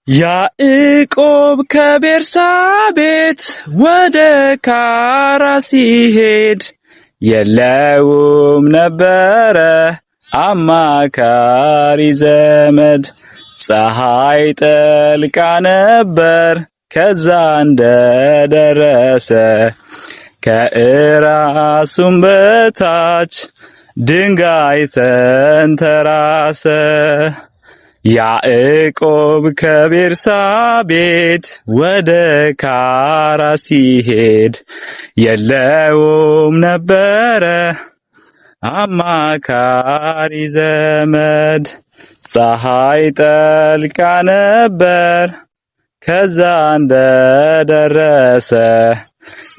ያዕቆብ ከቤርሳቤት ወደ ካራ ሲሄድ የለውም ነበረ አማካሪ ዘመድ። ፀሐይ ጠልቃ ነበር ከዛ እንደደረሰ ከእራሱም በታች ድንጋይ ተንተራሰ። ያዕቆብ ከቤርሳቤት ወደ ካራ ሲሄድ የለውም ነበረ አማካሪ ዘመድ። ፀሐይ ጠልቃ ነበር ከዛ እንደደረሰ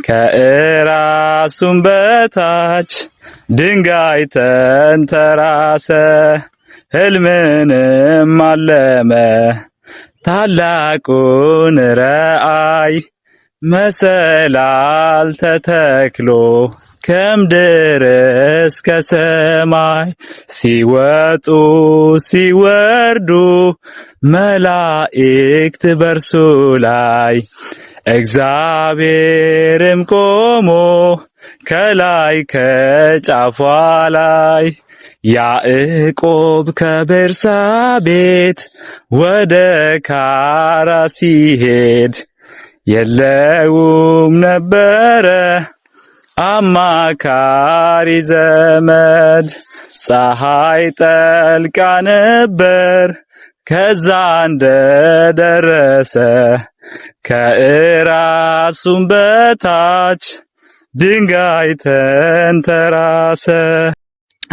ከእራሱም በታች ድንጋይ ተንተራሰ። ሕልምንም አለመ ታላቁን ራእይ መሰላል ተተክሎ ከምድር እስከ ሰማይ ሲወጡ ሲወርዱ መላእክት በርሱ ላይ እግዚአብሔርም ቆሞ ከላይ ከጫፏ ላይ። ያዕቆብ ከቤርሳቤት ወደ ካራ ሲሄድ የለውም ነበረ አማካሪ ዘመድ። ፀሐይ ጠልቃ ነበር ከዛ እንደደረሰ ከእራሱም በታች ድንጋይ ተንተራሰ።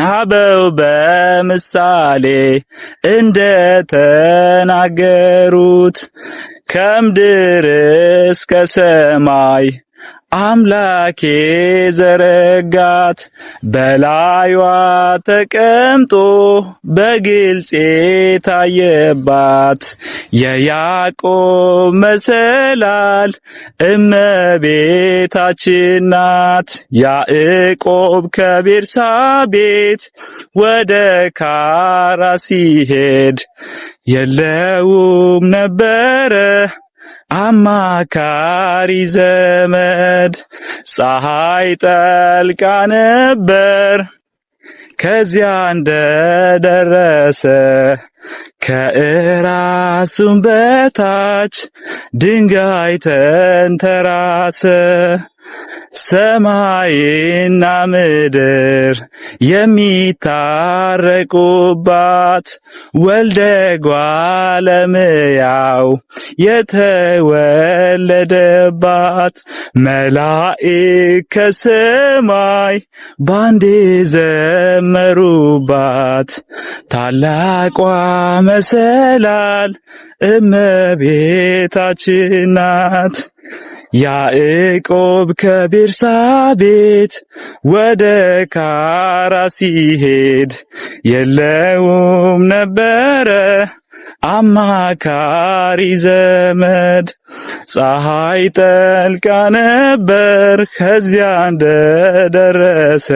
አበው በምሳሌ እንደተናገሩት ከምድር እስከ ሰማይ አምላኬ ዘረጋት በላዩዋ ተቀምጦ በግልጽ የታየባት የያዕቆብ መሰላል እመቤታችን ናት። ያዕቆብ ከቤርሳቤት ወደ ካራ ሲሄድ የለውም ነበረ አማካሪ ዘመድ። ፀሐይ ጠልቃ ነበር ከዚያ እንደደረሰ ከእራሱም በታች ድንጋይ ተንተራሰ። ሰማይና ምድር የሚታረቁባት ወልደ እጓለ እመሕያው የተወለደባት መላእክት ከሰማይ ባንዴ ዘመሩባት ታላቋ መሰላል እመቤታችን ናት። ያዕቆብ ከቤርሳቤት ወደ ካራ ሲሄድ የለውም ነበረ አማካሪ ዘመድ። ፀሐይ ጠልቃ ነበር ከዚያ እንደደረሰ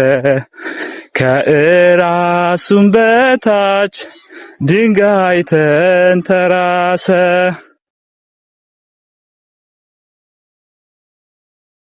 ከእራሱም በታች ድንጋይ ተንተራሰ።